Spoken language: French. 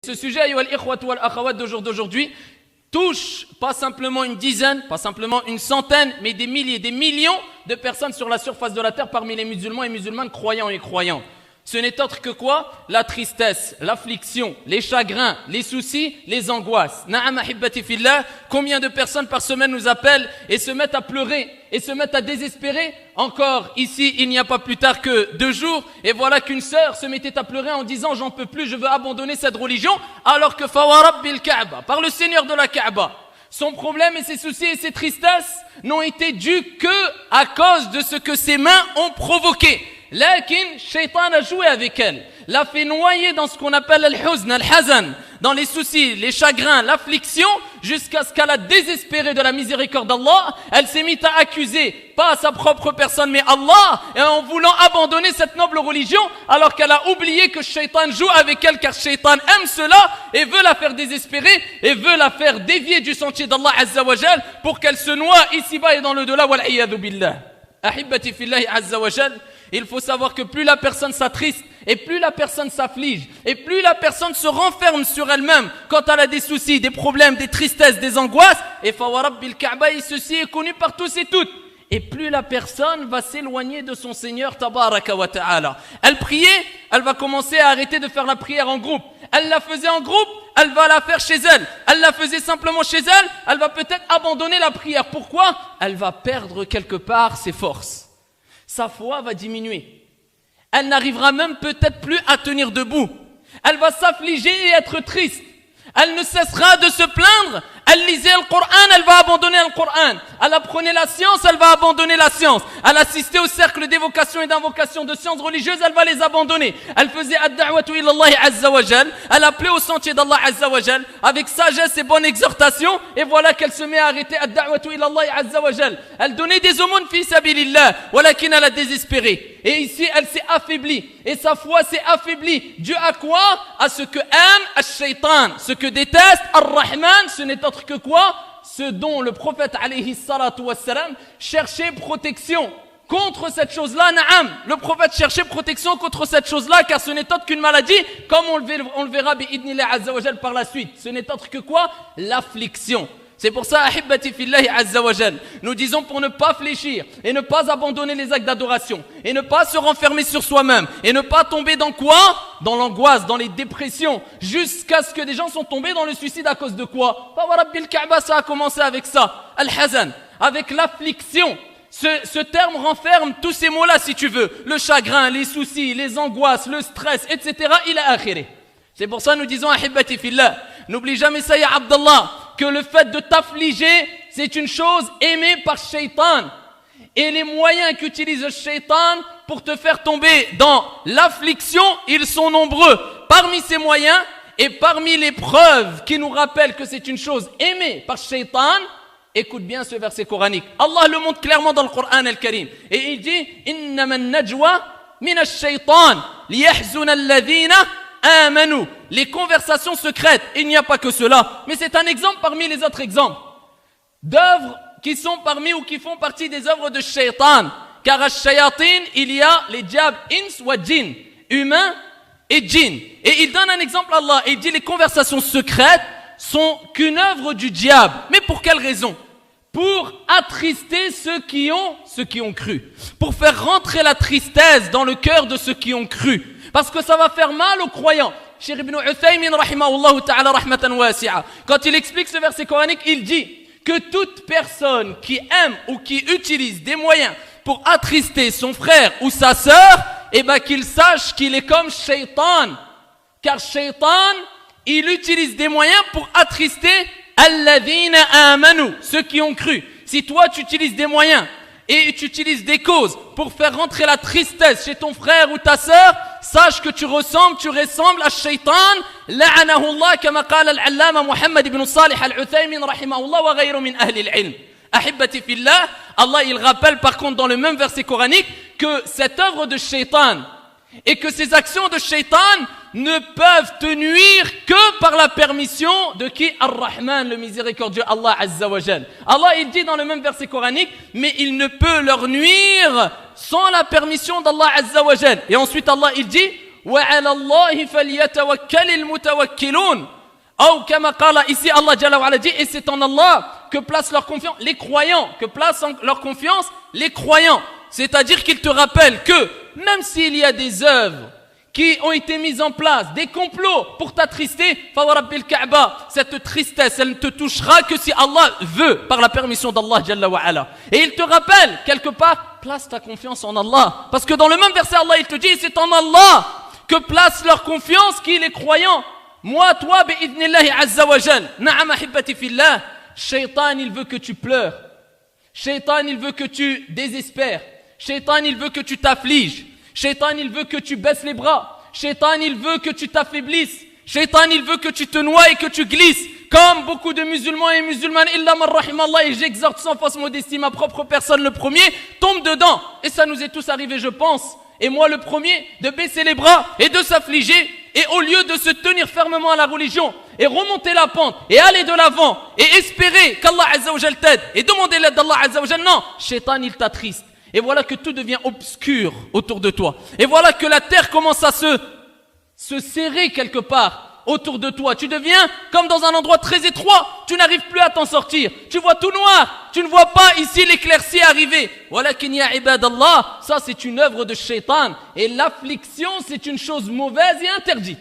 Ce sujet, ayyuha al-ikhwatu wal-akhawat d'aujourd'hui, touche pas simplement une dizaine, pas simplement une centaine, mais des milliers, des millions de personnes sur la surface de la terre parmi les musulmans et musulmanes, croyants et croyantes. Ce n'est autre que quoi? La tristesse, l'affliction, les chagrins, les soucis, les angoisses. Na'am ahibbati fillah, combien de personnes par semaine nous appellent et se mettent à pleurer et se mettent à désespérer? Encore ici, il n'y a pas plus tard que 2 jours, et voilà qu'une sœur se mettait à pleurer en disant: j'en peux plus, je veux abandonner cette religion, alors que fawarabbil Kaaba, par le Seigneur de la Kaaba, son problème et ses soucis et ses tristesses n'ont été dus que à cause de ce que ses mains ont provoqué. Lakin, Shaitan a joué avec elle, l'a fait noyer dans ce qu'on appelle al-huzn, al-hazan, dans les soucis, les chagrins, l'affliction, jusqu'à ce qu'elle a désespéré de la miséricorde d'Allah. Elle s'est mise à accuser, pas à sa propre personne, mais Allah, et en voulant abandonner cette noble religion, alors qu'elle a oublié que Shaitan joue avec elle, car Shaitan aime cela, et veut la faire désespérer, et veut la faire dévier du sentier d'Allah Azza wa Jal, pour qu'elle se noie ici-bas et dans le delà, wal iyadhu billah. Ahibbati fillahi Azza wa Jal, il faut savoir que plus la personne s'attriste, et plus la personne s'afflige, et plus la personne se renferme sur elle-même quand elle a des soucis, des problèmes, des tristesses, des angoisses, et fawarabbil Kaaba, ceci est connu par tous et toutes, et plus la personne va s'éloigner de son Seigneur tabaraka wa ta'ala. Elle priait, elle va commencer à arrêter de faire la prière en groupe. Elle la faisait en groupe, elle va la faire chez elle. Elle la faisait simplement chez elle, elle va peut-être abandonner la prière. Pourquoi? Elle va perdre quelque part ses forces. Sa foi va diminuer. Elle n'arrivera même peut-être plus à tenir debout. Elle va s'affliger et être triste. Elle ne cessera de se plaindre. Elle lisait le Coran, elle va abandonner le Coran. Elle apprenait la science, elle va abandonner la science. Elle assistait au cercle d'évocation et d'invocation de sciences religieuses, elle va les abandonner. Elle faisait ad-da'watu ila Allah Azza wa Jal. Elle appelait au sentier d'Allah Azza wa Jal avec sagesse et bonne exhortation. Et voilà qu'elle se met à arrêter ad-da'watu ila Allah Azza wa Jal. Elle donnait des aumônes fi sabilillah. Walakin elle a désespéré. Et ici, elle s'est affaiblie. Et sa foi s'est affaiblie. Dû à quoi? À ce que aime al-shaytan. Ce que déteste ar-Rahman, ce n'est autre que quoi? Ce dont le prophète alayhi salatu wassalam cherchait protection contre cette chose-là. Na'am, le prophète cherchait protection contre cette chose-là, car ce n'est autre qu'une maladie, comme on le verra bi'idnillah azza wa jal par la suite. Ce n'est autre que quoi? L'affliction. C'est pour ça, ahibbati fillahi azza wa jal, nous disons pour ne pas fléchir et ne pas abandonner les actes d'adoration et ne pas se renfermer sur soi-même et ne pas tomber dans quoi? Dans l'angoisse, dans les dépressions, jusqu'à ce que des gens sont tombés dans le suicide à cause de quoi? Fawarabbil Kaaba, ça a commencé avec ça, al-hazan, avec l'affliction. Ce terme renferme tous ces mots-là, si tu veux, le chagrin, les soucis, les angoisses, le stress, etc. ila akhirih. C'est pour ça nous disons ahibbati fillah, n'oublie jamais ça ya Abdallah, que le fait de t'affliger, c'est une chose aimée par Shaitan. Et les moyens qu'utilise le Shaitan pour te faire tomber dans l'affliction, ils sont nombreux. Parmi ces moyens et parmi les preuves qui nous rappellent que c'est une chose aimée par Shaitan, écoute bien ce verset coranique. Allah le montre clairement dans le Coran al-Karim. Et il dit: Innama an-najwa min ash-shaytan liyahzuna alladhina amanu. Les conversations secrètes, il n'y a pas que cela, mais c'est un exemple parmi les autres exemples d'œuvres qui sont parmi ou qui font partie des œuvres de Shaitan. Car à Shayatin, il y a les diables ins wa djinn, humains et djinn. Et il donne un exemple à Allah, et il dit: les conversations secrètes sont qu'une œuvre du diable. Mais pour quelle raison? Pour attrister ceux qui ont cru. Pour faire rentrer la tristesse dans le cœur de ceux qui ont cru. Parce que ça va faire mal aux croyants. Cheikh Ibn Uthaymin rahimahullah ta'ala rahmatan wasi'a, quand il explique ce verset coranique, il dit que toute personne qui aime ou qui utilise des moyens pour attrister son frère ou sa sœur, eh ben qu'il sache qu'il est comme Shaitan. Car Shaitan, il utilise des moyens pour attrister alladhina amanu, ceux qui ont cru. Si toi tu utilises des moyens et tu utilises des causes pour faire rentrer la tristesse chez ton frère ou ta sœur, sache que tu ressembles à Shaitan, la'anahu Allah, kama qala al-allama Muhammad ibn Salih al-Uthaymin rahimahullah wa ghayru min ahli al-ilm. Ahibbati fillah, Allah il rappelle par contre dans le même verset coranique que cette œuvre de Shaitan et que ces actions de Shaitan ne peuvent te nuire que par la permission de qui? Ar-Rahman, le miséricordieux, Allah Azza wa Jal. Allah il dit dans le même verset coranique, mais il ne peut leur nuire sans la permission d'Allah Azza wa Jal. Et ensuite Allah il dit: وعلى الله فليتوكل المتوكلون. Ou كما قال ici Allah Jalla wa Ala dit, et c'est en Allah que placent leur confiance les croyants, que placent leur confiance les croyants. C'est-à-dire qu'ils te rappellent que même s'il y a des œuvres qui ont été mises en place, des complots pour t'attrister, فَوَرَبِّ الْكَعْبَةِ, cette tristesse, elle ne te touchera que si Allah veut, par la permission d'Allah Jalla wa Ala. Et il te rappelle, quelque part, place ta confiance en Allah. Parce que dans le même verset, Allah il te dit, c'est en Allah que placent leur confiance qui les croyants. Moi, toi, bi'idnillahi azza wa jal, na'am ahibbati fillah, Shaitan, il veut que tu pleures. Shaitan, il veut que tu désespères. Shaitan, il veut que tu t'affliges. Shaitan, il veut que tu baisses les bras. Shaitan, il veut que tu t'affaiblisses. Shaitan, il veut que tu te noies et que tu glisses. Comme beaucoup de musulmans et musulmanes, illa man rahimallah, et j'exhorte sans fausse modestie ma propre personne, le premier, tombe dedans. Et ça nous est tous arrivé, je pense. Et moi, le premier, de baisser les bras et de s'affliger. Et au lieu de se tenir fermement à la religion et remonter la pente et aller de l'avant et espérer qu'Allah Azza wa Jal t'aide et demander l'aide d'Allah Azza wa Jal, non, Shaitan il t'attriste. Et voilà que tout devient obscur autour de toi. Et voilà que la terre commence à se serrer quelque part autour de toi. Tu deviens comme dans un endroit très étroit. Tu n'arrives plus à t'en sortir. Tu vois tout noir. Tu ne vois pas ici l'éclaircie arriver. Walakin ya ibadallah, ça c'est une œuvre de Shaitan. Et l'affliction c'est une chose mauvaise et interdite.